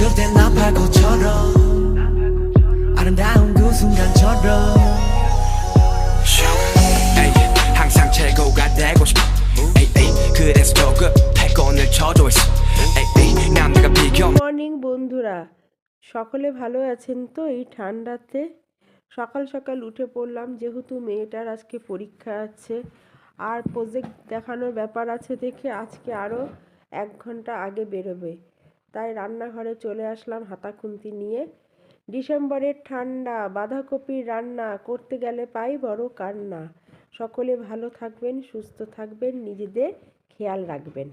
멈출 땐 나팔꽃처럼 아름다운 그 순간처럼 에이, 항상 최고가 되고 싶어 에이, 에이, 그래서 조금 패권을 쳐줘 있어 에이, 에이, 남들과 비교 মর্নিং বন্ধুরা, সকলে ভালো আছেন তো? এই ঠান্ডাতে সকাল সকাল উঠে পড়লাম, যেহেতু মেয়েটার আজকে পরীক্ষা আছে আর প্রজেক্ট দেখানোর ব্যাপার আছে দেখে আজকে আরও 1 ঘন্টা আগে বেরোবে। তাই রান্নাঘরে চলে আসলাম হাতা খুন্তি নিয়ে। ডিসেম্বরের ঠান্ডা, বাঁধাকপির রান্না করতে গেলে পাই বড় কান্না। সকলে ভালো থাকবেন, সুস্থ থাকবেন, নিজেদের খেয়াল রাখবেন।